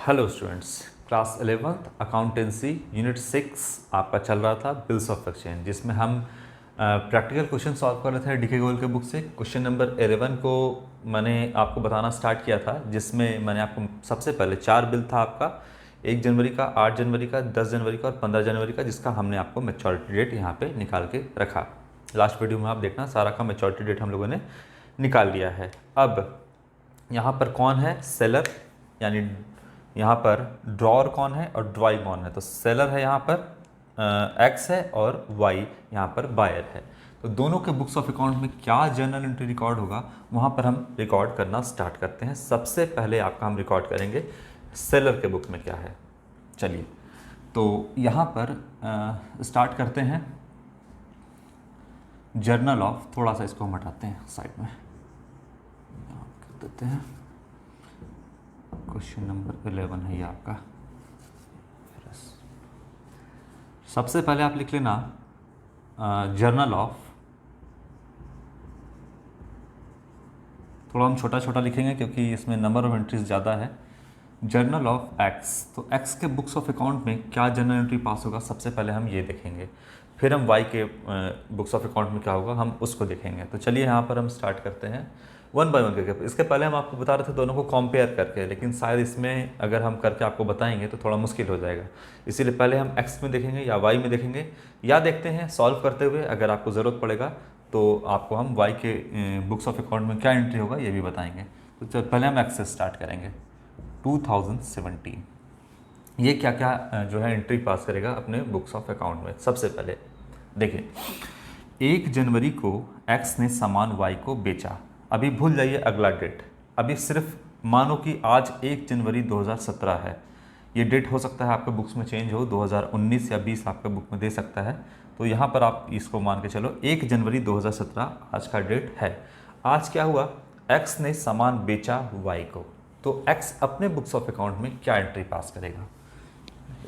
Hello students, class 11th accountancy unit 6 आपका चल रहा था बिल्स ऑफ एक्सचेंज, जिसमें हम प्रैक्टिकल क्वेश्चन सॉल्व कर रहे थे डीके गोल के बुक से। क्वेश्चन नंबर 11 को मैंने आपको बताना स्टार्ट किया था, जिसमें मैंने आपको सबसे पहले 4 बिल था आपका, 1 जनवरी का, 8 जनवरी का, 10 जनवरी का और 15 जनवरी का, जिसका हमने आपको मैच्योरिटी डेट यहाँ पे निकाल के रखा। लास्ट वीडियो में आप देखना, सारा का मैच्योरिटी डेट हम लोगों ने निकाल लिया है। अब यहाँ पर कौन है सेलर, यानी यहाँ पर ड्रॉअर कौन है और ड्रॉई कौन है। तो सेलर है यहाँ पर एक्स है और वाई यहाँ पर बायर है। तो दोनों के बुक्स ऑफ अकाउंट में क्या जर्नल एंट्री रिकॉर्ड होगा, वहाँ पर हम रिकॉर्ड करना स्टार्ट करते हैं। सबसे पहले आपका हम रिकॉर्ड करेंगे सेलर के बुक में क्या है। चलिए, तो यहाँ पर स्टार्ट करते हैं जर्नल ऑफ, थोड़ा सा इसको हम हटाते हैं साइड में, कर देते हैं। क्वेश्चन नंबर 11 है ये आपका। सबसे पहले आप लिख लेना जर्नल ऑफ, थोड़ा हम छोटा छोटा लिखेंगे क्योंकि इसमें नंबर ऑफ एंट्रीज ज़्यादा है। जर्नल ऑफ एक्स, तो एक्स के बुक्स ऑफ अकाउंट में क्या जर्नल एंट्री पास होगा, सबसे पहले हम ये देखेंगे। फिर हम वाई के बुक्स ऑफ अकाउंट में क्या होगा, हम उसको देखेंगे। तो चलिए यहाँ पर हम स्टार्ट करते हैं वन बाय वन करके। इसके पहले हम आपको बता रहे थे दोनों को कंपेयर करके, लेकिन शायद इसमें अगर हम करके आपको बताएंगे तो थोड़ा मुश्किल हो जाएगा। इसीलिए पहले हम एक्स में देखेंगे या वाई में देखेंगे, या देखते हैं सॉल्व करते हुए, अगर आपको ज़रूरत पड़ेगा तो आपको हम वाई के बुक्स ऑफ अकाउंट में क्या एंट्री होगा ये भी बताएंगे। तो पहले हम एक्स से स्टार्ट करेंगे। 2017 ये क्या क्या जो है एंट्री पास करेगा अपने बुक्स ऑफ अकाउंट में। सबसे पहले देखिए, 1 जनवरी को एक्स ने सामान वाई को बेचा। अभी भूल जाइए अगला डेट, अभी सिर्फ मानो कि आज 1 जनवरी 2017 है। ये डेट हो सकता है आपके बुक्स में चेंज हो, 2019 या 20 आपके बुक में दे सकता है। तो यहाँ पर आप इसको मान के चलो 1 जनवरी 2017 आज का डेट है। आज क्या हुआ, एक्स ने सामान बेचा वाई को, तो एक्स अपने बुक्स ऑफ अकाउंट में क्या एंट्री पास करेगा।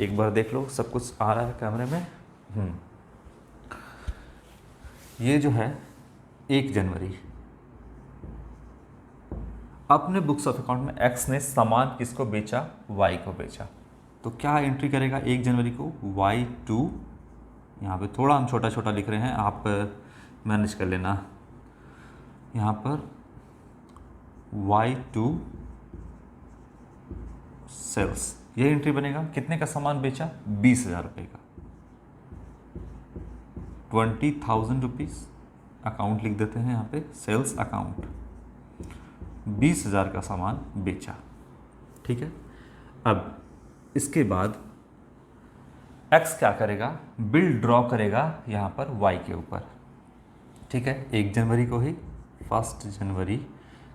एक बार देख लो, सब कुछ आ रहा है कैमरे में। ये जो है 1 जनवरी, अपने बुक्स ऑफ अकाउंट में एक्स ने सामान किसको बेचा, वाई को बेचा। तो क्या एंट्री करेगा 1 जनवरी को, Y2, यहाँ पे थोड़ा हम छोटा छोटा लिख रहे हैं, आप मैनेज कर लेना। यहाँ पर Y2 सेल्स, ये एंट्री बनेगा। कितने का सामान बेचा, 20,000 रुपये का, 20,000 रुपीज़। अकाउंट लिख देते हैं यहाँ पे, सेल्स अकाउंट, 20,000 का सामान बेचा। ठीक है, अब इसके बाद एक्स क्या करेगा, बिल ड्रॉ करेगा यहाँ पर वाई के ऊपर। ठीक है, 1 जनवरी को ही, 1 जनवरी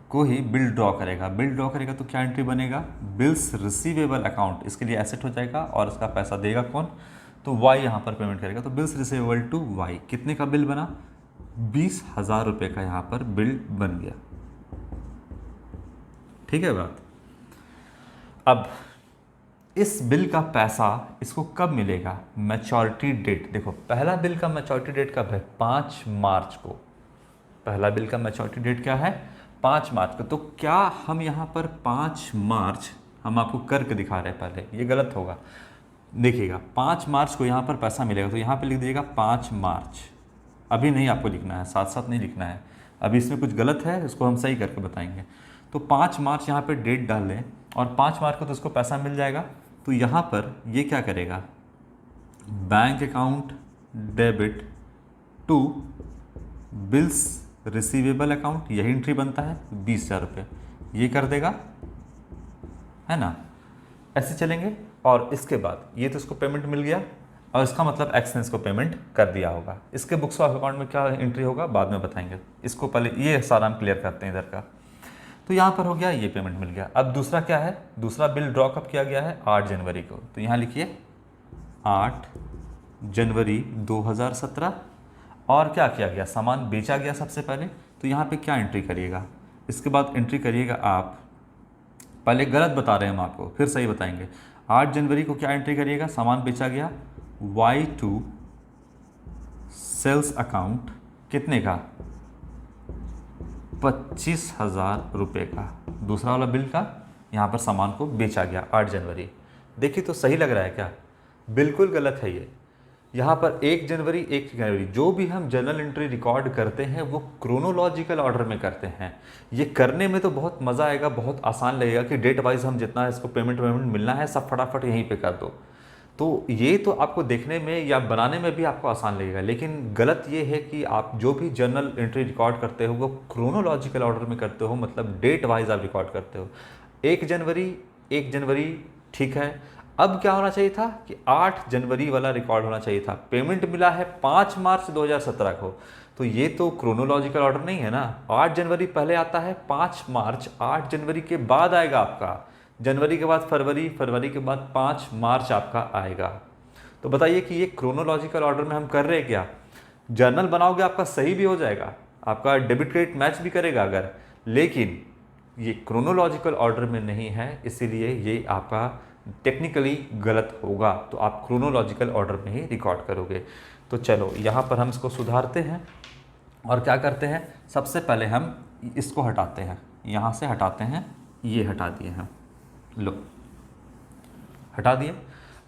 को ही बिल ड्रॉ करेगा। बिल ड्रॉ करेगा तो क्या एंट्री बनेगा, बिल्स रिसीवेबल अकाउंट, इसके लिए एसेट हो जाएगा और इसका पैसा देगा कौन, तो वाई यहाँ पर पेमेंट करेगा। तो बिल्स रिसीवेबल टू वाई, कितने का बिल बना, 20,000 रुपये का यहाँ पर बिल बन गया। ठीक है बात। अब इस बिल का पैसा इसको कब मिलेगा, मैच्योरिटी डेट। देखो, पहला बिल का मैच्योरिटी डेट कब है, 5 मार्च को। पहला बिल का मैच्योरिटी डेट क्या है, 5 मार्च को। तो क्या हम यहाँ पर 5 मार्च, हम आपको करके दिखा रहे हैं, पहले ये गलत होगा, देखिएगा 5 मार्च को यहाँ पर पैसा मिलेगा। तो यहाँ पे लिख दीजिएगा 5 मार्च, अभी नहीं आपको लिखना है, साथ साथ नहीं लिखना है, अभी इसमें कुछ गलत है, इसको हम सही करके बताएंगे। तो 5 मार्च यहाँ पे डेट डाल लें और 5 मार्च को तो उसको पैसा मिल जाएगा। तो यहाँ पर ये क्या करेगा, bank account debit to bills receivable account, यही एंट्री बनता है, 20,000 रुपये ये कर देगा, है ना। ऐसे चलेंगे और इसके बाद ये तो इसको पेमेंट मिल गया और इसका मतलब एक्स ने इसको पेमेंट कर दिया होगा। इसके बुक्स ऑफ अकाउंट में क्या एंट्री होगा बाद में बताएंगे, इसको पहले ये सारा हम क्लियर करते हैं इधर का। तो यहाँ पर हो गया, ये पेमेंट मिल गया। अब दूसरा क्या है, दूसरा बिल ड्रॉ कब किया गया है, 8 जनवरी को। तो यहाँ लिखिए 8 जनवरी 2017। और क्या किया गया, सामान बेचा गया सबसे पहले। तो यहाँ पे क्या एंट्री करिएगा, इसके बाद एंट्री करिएगा आप, पहले गलत बता रहे हैं हम आपको, फिर सही बताएंगे। 8 जनवरी को क्या एंट्री करिएगा, सामान बेचा गया, Y2 सेल्स अकाउंट, कितने का, 25,000 रुपये का। दूसरा वाला बिल का यहाँ पर सामान को बेचा गया 8 जनवरी। देखिए तो सही लग रहा है क्या? बिल्कुल गलत है ये। यहाँ पर 1 जनवरी 1 जनवरी जो भी हम जर्नल एंट्री रिकॉर्ड करते हैं वो क्रोनोलॉजिकल ऑर्डर में करते हैं। ये करने में तो बहुत मज़ा आएगा, बहुत आसान लगेगा कि डेट वाइज हम जितना इसको पेमेंट मिलना है सब फटाफट यहीं पे कर दो। तो ये तो आपको देखने में या बनाने में भी आपको आसान लगेगा, लेकिन गलत ये है कि आप जो भी जर्नल एंट्री रिकॉर्ड करते हो वो क्रोनोलॉजिकल ऑर्डर में करते हो, मतलब डेट वाइज आप रिकॉर्ड करते हो। 1 जनवरी 1 जनवरी ठीक है। अब क्या होना चाहिए था कि 8 जनवरी वाला रिकॉर्ड होना चाहिए था। पेमेंट मिला है 5 मार्च 2017 को, तो ये तो क्रोनोलॉजिकल ऑर्डर नहीं है ना। 8 जनवरी पहले आता है, 5 मार्च 8 जनवरी के बाद आएगा आपका, जनवरी के बाद फरवरी, फरवरी के बाद 5 मार्च आपका आएगा। तो बताइए कि ये क्रोनोलॉजिकल ऑर्डर में हम कर रहे हैं क्या? जर्नल बनाओगे आपका सही भी हो जाएगा, आपका डेबिट क्रेडिट मैच भी करेगा अगर, लेकिन ये क्रोनोलॉजिकल ऑर्डर में नहीं है, इसीलिए ये आपका टेक्निकली गलत होगा। तो आप क्रोनोलॉजिकल ऑर्डर में ही रिकॉर्ड करोगे। तो चलो यहाँ पर हम इसको सुधारते हैं और क्या करते हैं, सबसे पहले हम इसको हटाते हैं, यहाँ से हटाते हैं, ये हटा दिए हम, लो हटा दिए।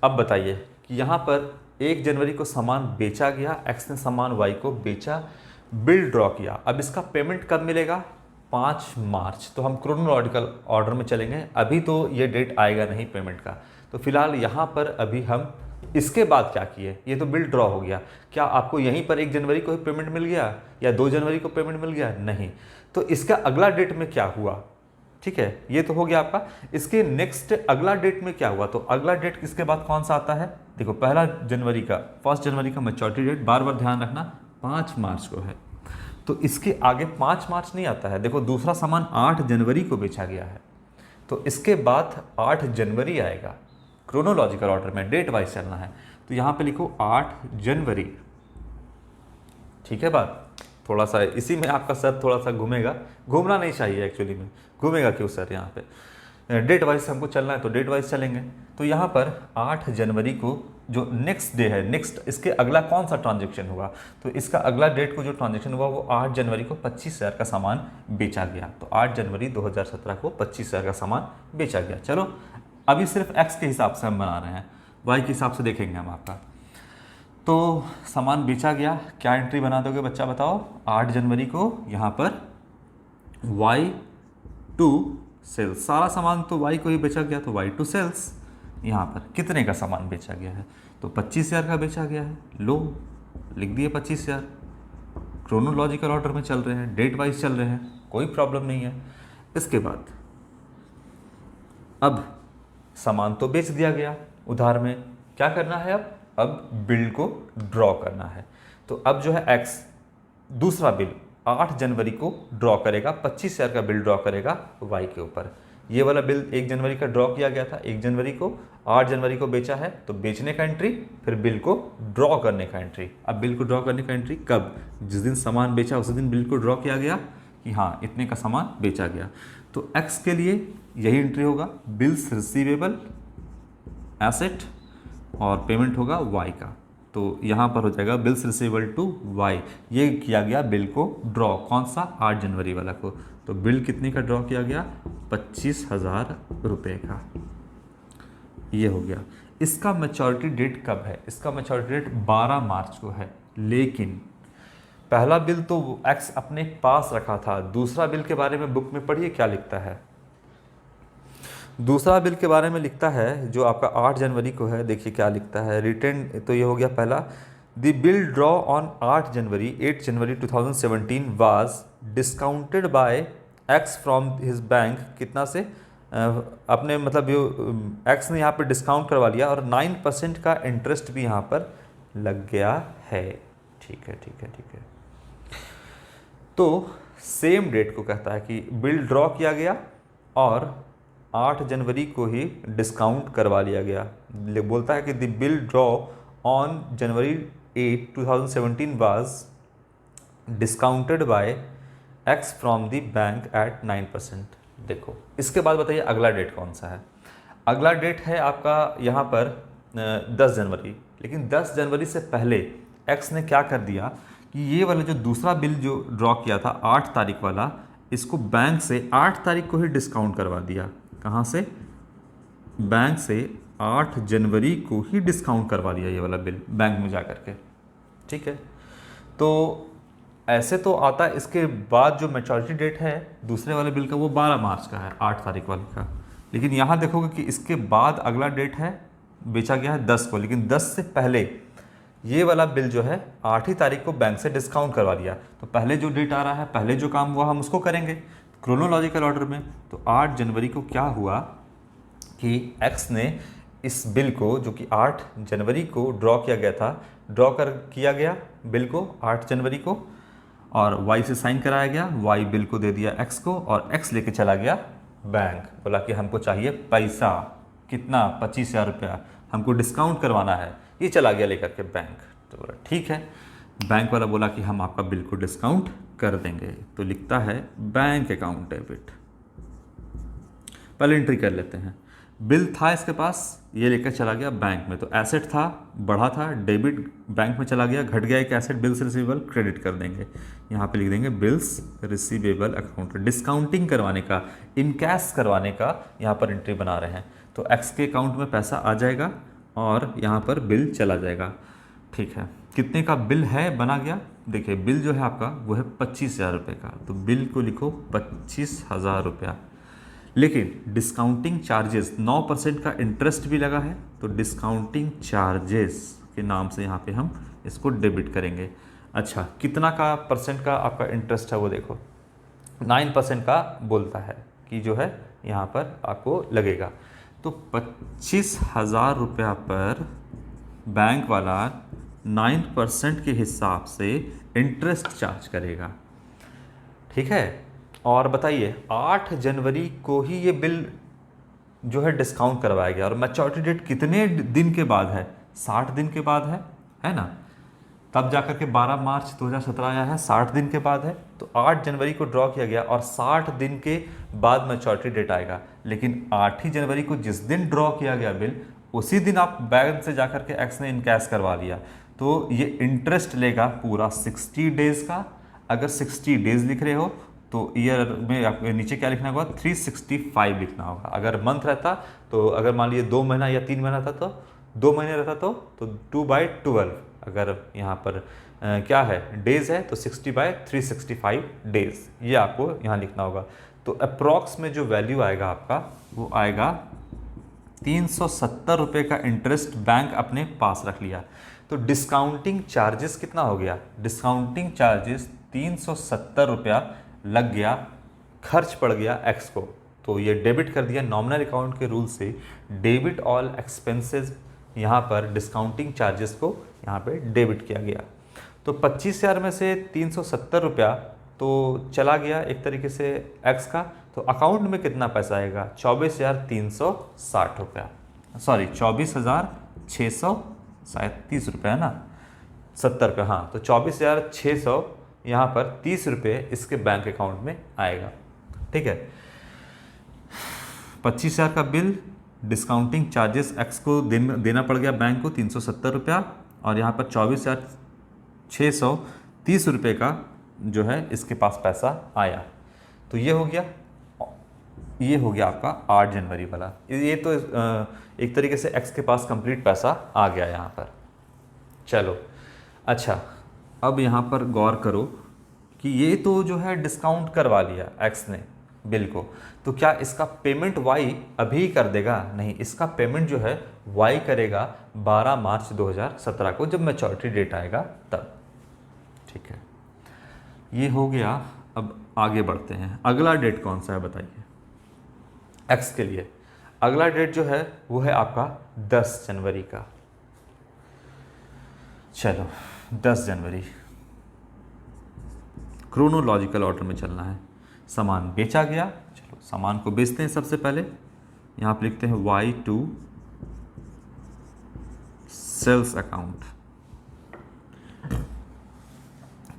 अब बताइए कि यहाँ पर 1 जनवरी को सामान बेचा गया, एक्स ने सामान वाई को बेचा, बिल ड्रॉ किया। अब इसका पेमेंट कब मिलेगा? 5 मार्च। तो हम क्रोनोलॉजिकल ऑर्डर में चलेंगे, अभी तो ये डेट आएगा नहीं पेमेंट का। तो फिलहाल यहाँ पर अभी हम इसके बाद क्या किए, ये तो बिल ड्रॉ हो गया, क्या आपको यहीं पर 1 जनवरी को ही पेमेंट मिल गया या 2 जनवरी को पेमेंट मिल गया? नहीं। तो इसका अगला डेट में क्या हुआ? ठीक है, ये तो हो गया आपका। इसके नेक्स्ट अगला डेट में क्या हुआ? तो अगला डेट इसके बाद कौन सा आता है? देखो, पहला जनवरी का, 1 जनवरी का मैच्योरिटी डेट, बार बार ध्यान रखना 5 मार्च को है। तो इसके आगे 5 मार्च नहीं आता है। देखो, दूसरा सामान 8 जनवरी को बेचा गया है, तो इसके बाद 8 जनवरी आएगा। क्रोनोलॉजिकल ऑर्डर में डेट वाइज चलना है, तो यहाँ पे लिखो 8 जनवरी। ठीक है बात? थोड़ा सा इसी में आपका सर थोड़ा सा घूमेगा, घूमना नहीं चाहिए एक्चुअली में, घूमेगा क्यों सर? यहाँ पे डेट वाइज हमको चलना है तो डेट वाइज चलेंगे। तो यहाँ पर 8 जनवरी को जो नेक्स्ट डे है, नेक्स्ट इसके अगला कौन सा ट्रांजेक्शन होगा? तो इसका अगला डेट को जो ट्रांजेक्शन हुआ वो 8 जनवरी को 25,000 का सामान बेचा गया। तो 8 जनवरी 2017 को 25,000 का सामान बेचा गया। चलो अभी सिर्फ एक्स के हिसाब से हम बना रहे हैं, वाई के हिसाब से देखेंगे हम आपका। तो सामान बेचा गया, क्या एंट्री बना दोगे बच्चा बताओ? 8 जनवरी को यहाँ पर वाई टू सेल्स, सारा सामान तो वाई को ही बेचा गया, तो वाई टू सेल्स। यहाँ पर कितने का सामान बेचा गया है? तो 25,000 का बेचा गया है। लो लिख दिए 25,000। क्रोनोलॉजिकल ऑर्डर में चल रहे हैं, डेट वाइज चल रहे हैं, कोई प्रॉब्लम नहीं है। इसके बाद अब सामान तो बेच दिया गया उधार में, क्या करना है अब बिल को ड्रॉ करना है। तो अब जो है एक्स दूसरा बिल 8 जनवरी को ड्रॉ करेगा, 25,000 का बिल ड्रॉ करेगा वाई के ऊपर। ये वाला बिल 1 जनवरी का ड्रॉ किया गया था, 1 जनवरी को, 8 जनवरी को बेचा है, तो बेचने का एंट्री, फिर बिल को ड्रॉ करने का एंट्री। अब बिल को ड्रॉ करने का एंट्री कब? जिस दिन सामान बेचा उसी दिन बिल को ड्रॉ किया गया कि हाँ इतने का सामान बेचा गया। तो एक्स के लिए यही एंट्री होगा, बिल्स रिसीवेबल एसेट, और पेमेंट होगा वाई का। तो यहाँ पर हो जाएगा बिल्स रिसीवेबल टू वाई। ये किया गया बिल को ड्रॉ, कौन सा? 8 जनवरी वाला को। तो बिल कितने का ड्रॉ किया गया? 25,000 रुपये का। ये हो गया। इसका मैच्योरिटी डेट कब है? इसका मैच्योरिटी डेट 12 मार्च को है। लेकिन पहला बिल तो एक्स अपने पास रखा था, दूसरा बिल के बारे में बुक में पढ़िए क्या लिखता है। दूसरा बिल के बारे में लिखता है जो आपका 8 जनवरी को है, देखिए क्या लिखता है। रिटर्न, तो ये हो गया पहला, the bill draw on 8 January 2017 was discounted by X from his bank. कितना से? अपने मतलब जो एक्स ने यहाँ पे डिस्काउंट करवा लिया और 9% का इंटरेस्ट भी यहाँ पर लग गया है। ठीक है ठीक है ठीक है। तो सेम डेट को कहता है कि बिल ड्रॉ किया गया और 8 जनवरी को ही डिस्काउंट करवा लिया गया। बोलता है कि the bill draw on January 8, 2017 was discounted by X from the bank at 9%। देखो इसके बाद बताइए अगला डेट कौन सा है? अगला डेट है आपका यहाँ पर 10 जनवरी। लेकिन 10 जनवरी से पहले एक्स ने क्या कर दिया कि ये वाला जो दूसरा बिल जो ड्रॉ किया था 8 तारीख वाला, इसको बैंक से 8 तारीख को ही डिस्काउंट करवा दिया। कहाँ से? बैंक से 8 जनवरी को ही डिस्काउंट करवा लिया ये वाला बिल बैंक में जा कर के। ठीक है, तो ऐसे तो आता है, इसके बाद जो मैच्योरिटी डेट है दूसरे वाले बिल का वो 12 मार्च का है, 8 तारीख वाले का। लेकिन यहाँ देखोगे कि इसके बाद अगला डेट है, बेचा गया है 10 को, लेकिन 10 से पहले ये वाला बिल जो है 8 ही तारीख को बैंक से डिस्काउंट करवा दिया। तो पहले जो डेट आ रहा है, पहले जो काम हुआ हम उसको करेंगे क्रोनोलॉजिकल ऑर्डर में। तो 8 जनवरी को क्या हुआ कि एक्स ने इस बिल को, जो कि 8 जनवरी को ड्रॉ किया गया था, किया गया बिल को 8 जनवरी को, और वाई से साइन कराया गया, वाई बिल को दे दिया एक्स को, और एक्स लेके चला गया बैंक, बोला कि हमको चाहिए पैसा, कितना? 25,000 रुपया हमको डिस्काउंट करवाना है। ये चला गया लेकर के बैंक। तो बोला ठीक है, बैंक वाला बोला कि हम आपका बिल को डिस्काउंट कर देंगे। तो लिखता है बैंक अकाउंट डेबिट। पहले एंट्री कर लेते हैं। बिल था इसके पास, ये लेकर चला गया बैंक में, तो एसेट था, बढ़ा था, डेबिट बैंक में चला गया, घट गया एक एसेट, बिल्स रिसीवेबल क्रेडिट कर देंगे। यहाँ पे लिख देंगे बिल्स रिसीवेबल अकाउंट। डिस्काउंटिंग करवाने का, इनकैश करवाने का यहाँ पर एंट्री बना रहे हैं। तो एक्स के अकाउंट में पैसा आ जाएगा और यहाँ पर बिल चला जाएगा। ठीक है, कितने का बिल है बना गया? देखिए बिल जो है आपका वो है 25,000 रुपये का, तो बिल को लिखो 25,000 रुपया। लेकिन डिस्काउंटिंग चार्जेस 9% का इंटरेस्ट भी लगा है, तो डिस्काउंटिंग चार्जेस के नाम से यहाँ पे हम इसको डेबिट करेंगे। अच्छा, कितना का परसेंट का आपका इंटरेस्ट है वो देखो, 9% का बोलता है कि जो है यहाँ पर आपको लगेगा। तो 25,000 रुपया पर बैंक वाला 9% के हिसाब से इंटरेस्ट चार्ज करेगा। ठीक है, और बताइए 8 जनवरी को ही ये बिल जो है डिस्काउंट करवाया गया, और मैच्योरिटी डेट कितने दिन के बाद है? 60 दिन के बाद है ना? तब जाकर के 12 मार्च 2017 आया है, 60 दिन के बाद है। तो 8 जनवरी को ड्रॉ किया गया और 60 दिन के बाद मैच्योरिटी डेट आएगा। लेकिन 8 ही जनवरी को जिस दिन ड्रॉ किया गया बिल, उसी दिन आप बैंक से जाकर के एक्स ने इनकैश करवा लिया। तो ये इंटरेस्ट लेगा पूरा 60 डेज का। अगर 60 डेज लिख रहे हो तो ईयर में आपको नीचे क्या लिखना होगा? 365 लिखना होगा। अगर मंथ रहता तो, अगर मान लीजिए 2 महीना या 3 महीना था तो 2 महीने रहता तो 2/12। अगर यहाँ पर क्या है डेज है तो 60/365 डेज, ये आपको यहाँ लिखना होगा। तो अप्रॉक्स में जो वैल्यू आएगा आपका वो आएगा 370 रुपये का इंटरेस्ट बैंक अपने पास रख लिया। तो डिस्काउंटिंग चार्जेस कितना हो गया? डिस्काउंटिंग चार्जेस 370 रुपया लग गया, खर्च पड़ गया एक्स को। तो ये डेबिट कर दिया। नॉमिनल अकाउंट के रूल से डेबिट ऑल एक्सपेंसेस, यहाँ पर डिस्काउंटिंग चार्जेस को यहाँ पे डेबिट किया गया। तो 25,000 में से 370 रुपया तो चला गया एक तरीके से एक्स का। तो अकाउंट में कितना पैसा आएगा? 24,360 रुपया, सॉरी 24,600 शायद 30 रुपये है ना, 70 रुपये, हाँ। तो 24,600 यहाँ पर 30 रुपये इसके बैंक अकाउंट में आएगा। ठीक है, 25,000 का बिल, डिस्काउंटिंग चार्जेस एक्स को देना पड़ गया बैंक को 370 रुपया, और यहाँ पर 24,630 रुपये का जो है इसके पास पैसा आया। तो ये हो गया आपका 8 जनवरी वाला। ये तो एक तरीके से एक्स के पास कंप्लीट पैसा आ गया यहाँ पर। चलो अच्छा, अब यहाँ पर गौर करो कि ये तो जो है डिस्काउंट करवा लिया एक्स ने बिल को, तो क्या इसका पेमेंट वाई अभी कर देगा? नहीं, इसका पेमेंट जो है वाई करेगा 12 मार्च 2017 को, जब मैच्योरिटी डेट आएगा तब। ठीक है, ये हो गया। अब आगे बढ़ते हैं। अगला डेट कौन सा है बताइए एक्स के लिए? अगला डेट जो है वो है आपका 10 जनवरी का। चलो 10 जनवरी क्रोनोलॉजिकल ऑर्डर में चलना है। सामान बेचा गया, चलो सामान को बेचते हैं। सबसे पहले यहाँ पर लिखते हैं Y2 सेल्स अकाउंट।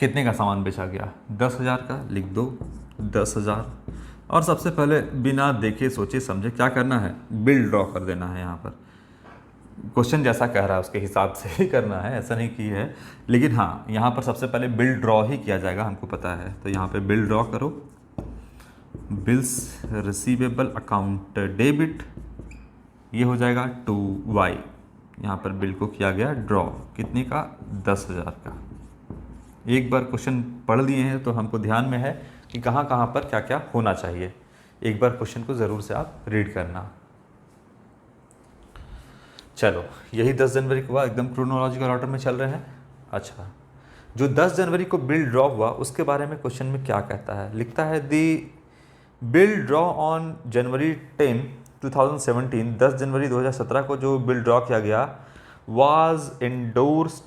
कितने का सामान बेचा गया? 10,000 का, लिख दो 10,000। और सबसे पहले बिना देखे सोचे समझे क्या करना है? बिल ड्रॉ कर देना है। यहाँ पर क्वेश्चन जैसा कह रहा है उसके हिसाब से ही करना है, ऐसा नहीं की है। लेकिन हाँ, यहाँ पर सबसे पहले बिल ड्रॉ ही किया जाएगा, हमको पता है। तो यहाँ पे बिल ड्रॉ करो। बिल्स रिसीवेबल अकाउंट डेबिट, ये हो जाएगा टू वाई। यहाँ पर बिल को किया गया ड्रॉ, कितने का, 10,000 का। एक बार क्वेश्चन पढ़ लिए हैं तो हमको ध्यान में है कि कहाँ कहाँ पर क्या क्या होना चाहिए। एक बार क्वेश्चन को ज़रूर से आप रीड करना। चलो, यही 10 जनवरी को हुआ, एकदम क्रोनोलॉजिकल ऑर्डर में चल रहे हैं। अच्छा, जो 10 जनवरी को बिल ड्रॉ हुआ उसके बारे में क्वेश्चन में क्या कहता है, लिखता है the bill draw on January 10, 2017, 10 जनवरी 2017 को जो बिल ड्रॉ किया गया वाज एंडोर्स्ड,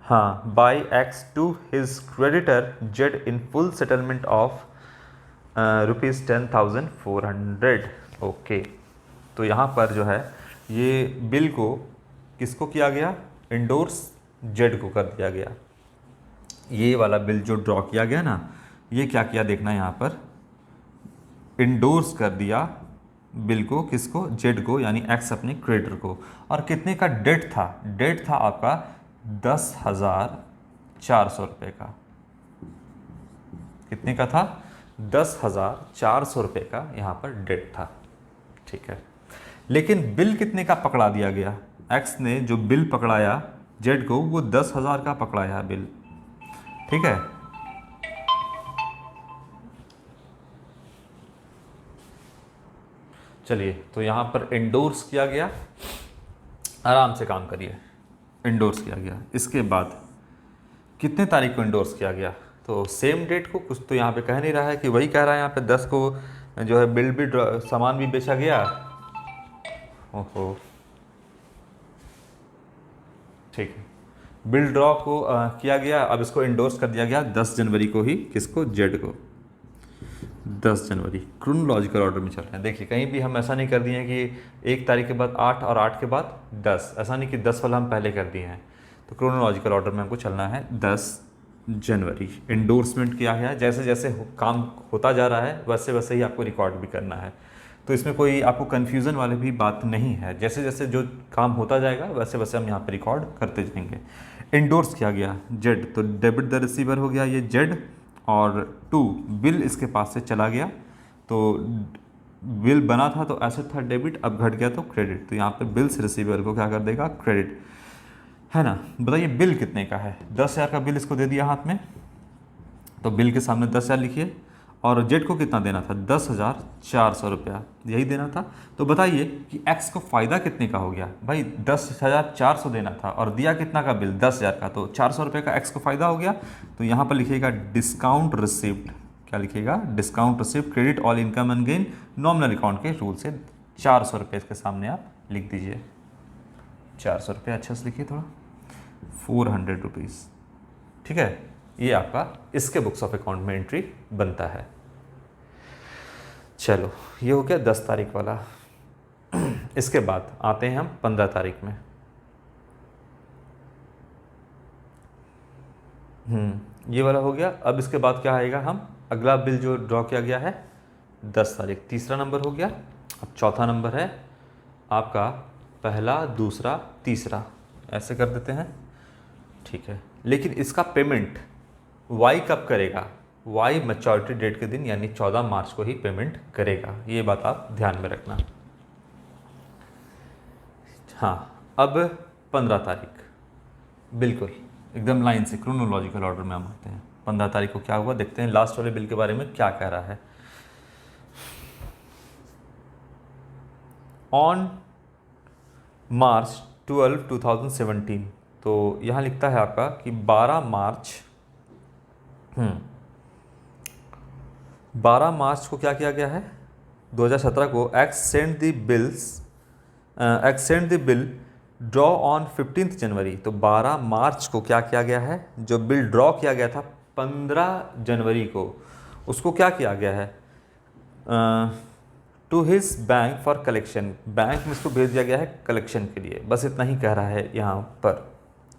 हाँ, by X to his creditor Z in full settlement of ₹10,400। Okay, तो यहाँ पर जो है ये बिल को किसको किया गया, एंडोर्स जेड को कर दिया गया। ये वाला बिल जो ड्रॉ किया गया ना, ये क्या किया देखना, यहाँ पर इंडोर्स कर दिया बिल को, किसको, जेड को, यानी एक्स अपने क्रेडिटर को। और कितने का डेट था, डेट था आपका 10,400 रुपये का। कितने का था, 10,400 रुपये का यहाँ पर डेट था। ठीक है, लेकिन बिल कितने का पकड़ा दिया गया, एक्स ने जो बिल पकड़ाया जेड को वो 10,000 का पकड़ाया बिल। ठीक है, चलिए, तो यहाँ पर एंडोर्स किया गया, आराम से काम करिए, एंडोर्स किया गया। इसके बाद कितने तारीख को एंडोर्स किया गया, तो सेम डेट को, कुछ तो यहाँ पे कह नहीं रहा है कि वही कह रहा है यहाँ पे 10 को जो है बिल भी सामान भी बेचा गया। ओहो, ठीक है, बिल ड्रॉ को किया गया, अब इसको एंडोर्स कर दिया गया 10 जनवरी को ही, किसको, जेड को। 10 जनवरी क्रोनोलॉजिकल ऑर्डर में चल रहे हैं। देखिए, कहीं भी हम ऐसा नहीं कर दिए हैं कि 1 तारीख के बाद 8 और 8 के बाद 10, ऐसा नहीं कि 10 वाला हम पहले कर दिए हैं। तो क्रोनोलॉजिकल ऑर्डर में हमको चलना है। 10 जनवरी एंडोर्समेंट किया गया है, जैसे जैसे काम होता जा रहा है वैसे वैसे ही आपको रिकॉर्ड भी करना है। तो इसमें कोई आपको कन्फ्यूज़न वाली भी बात नहीं है, जैसे जैसे जो काम होता जाएगा वैसे वैसे हम यहाँ पर रिकॉर्ड करते जाएंगे। एंडोर्स किया गया जेड, तो डेबिट द रिसीवर हो गया ये जेड, और टू बिल इसके पास से चला गया, तो बिल बना था तो एसेट था डेबिट, अब घट गया तो क्रेडिट, तो यहाँ पे बिल से रिसीवर को क्या कर देगा, क्रेडिट, है ना। बताइए बिल कितने का है, 10,000 का बिल इसको दे दिया हाथ में, तो बिल के सामने 10,000 लिखिए, और जेड को कितना देना था, 10,400 रुपया, यही देना था। तो बताइए कि एक्स को फ़ायदा कितने का हो गया, भाई 10,400 देना था और दिया कितना का बिल, 10,000 का, तो 400 रुपये का एक्स को फ़ायदा हो गया। तो यहाँ पर लिखिएगा डिस्काउंट रिसिप्ट, क्या लिखिएगा, discount receipt credit all income and gain nominal account के रूल से 400 रुपये इसके सामने आप लिख दीजिए। 400 रुपये अच्छे से लिखिए थोड़ा, 400 रुपीज़। ठीक है, ये आपका इसके बुक्स ऑफ अकाउंट में एंट्री बनता है। चलो, ये हो गया 10 तारीख वाला। इसके बाद आते हैं हम 15 तारीख में। ये वाला हो गया। अब इसके बाद क्या आएगा, हम अगला बिल जो ड्रॉ किया गया है 10 तारीख, तीसरा नंबर हो गया। अब चौथा नंबर है आपका पहला, दूसरा, तीसरा, ऐसे कर देते हैं। ठीक है, लेकिन इसका पेमेंट वाई कब करेगा, वाई मैच्योरिटी डेट के दिन यानी 14 मार्च को ही पेमेंट करेगा, ये बात आप ध्यान में रखना। हाँ, अब 15 तारीख, बिल्कुल एकदम लाइन से क्रोनोलॉजिकल ऑर्डर में हम आते हैं। 15 तारीख को क्या हुआ देखते हैं, लास्ट वाले बिल के बारे में क्या कह रहा है। ऑन मार्च 12, 2017, तो यहाँ लिखता है आपका कि 12 मार्च को क्या किया गया है, 2017 को x send the bill draw on 15 जनवरी। तो 12 मार्च को क्या किया गया है, जो बिल ड्रॉ किया गया था 15 जनवरी को, उसको क्या किया गया है, to his bank for collection, bank में इसको भेज दिया गया है कलेक्शन के लिए। बस इतना ही कह रहा है यहाँ पर।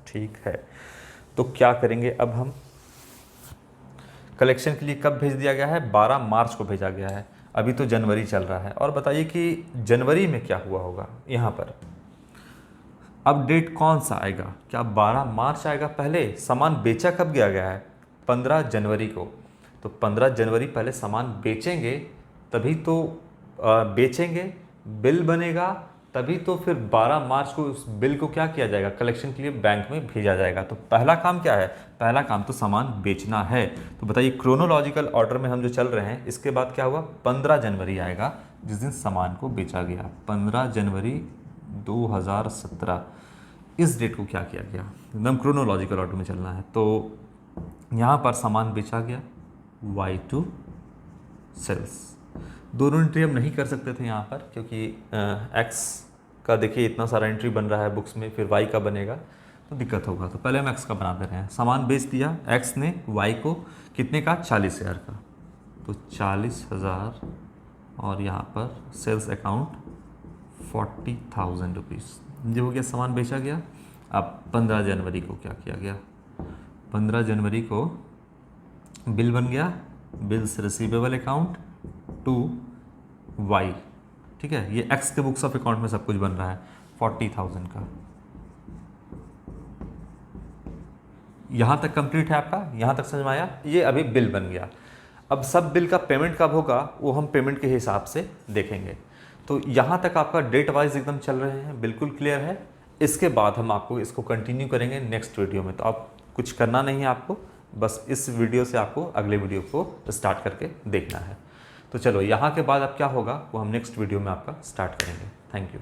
ठीक है, तो क्या करेंगे अब हम, कलेक्शन के लिए कब भेज दिया गया है, 12 मार्च को भेजा गया है, अभी तो जनवरी चल रहा है। और बताइए कि जनवरी में क्या हुआ होगा, यहाँ पर अब डेट कौन सा आएगा, क्या 12 मार्च आएगा, पहले सामान बेचा कब गया है, 15 जनवरी को, तो 15 जनवरी पहले सामान बेचेंगे, तभी तो बेचेंगे, बिल बनेगा, तभी तो फिर 12 मार्च को उस बिल को क्या किया जाएगा, कलेक्शन के लिए बैंक में भेजा जाएगा। तो पहला काम क्या है, पहला काम तो सामान बेचना है। तो बताइए क्रोनोलॉजिकल ऑर्डर में हम जो चल रहे हैं, इसके बाद क्या हुआ, 15 जनवरी आएगा जिस दिन सामान को बेचा गया। 15 जनवरी 2017 इस डेट को क्या किया गया, एकदम क्रोनोलॉजिकल ऑर्डर में चलना है। तो यहाँ पर सामान बेचा गया, Y2 सेल्स। दोनों एंट्री हम नहीं कर सकते थे यहाँ पर, क्योंकि एक्स का देखिए इतना सारा एंट्री बन रहा है बुक्स में, फिर वाई का बनेगा तो दिक्कत होगा। तो पहले हम एक्स का बना दे रहे हैं। सामान बेच दिया एक्स ने वाई को, कितने का, 40,000 का। तो 40,000 और यहाँ पर सेल्स अकाउंट 40,000 रुपीज़, ये हो गया, सामान बेचा गया। अब 15 जनवरी को क्या किया गया, 15 जनवरी को बिल बन गया, bills receivable account to Y, ठीक है, ये एक्स के बुक्स ऑफ अकाउंट में सब कुछ बन रहा है 40,000 का। यहाँ तक कंप्लीट है आपका, यहाँ तक समझ में आया, ये अभी बिल बन गया। अब सब बिल का पेमेंट कब होगा वो हम पेमेंट के हिसाब से देखेंगे। तो यहाँ तक आपका डेट वाइज एकदम चल रहे हैं, बिल्कुल क्लियर है। इसके बाद हम आपको इसको कंटिन्यू करेंगे नेक्स्ट वीडियो में। तो आप कुछ करना नहीं है आपको, बस इस वीडियो से आपको अगले वीडियो को स्टार्ट करके देखना है। तो चलो यहाँ के बाद अब क्या होगा वो हम नेक्स्ट वीडियो में आपका स्टार्ट करेंगे। Thank you.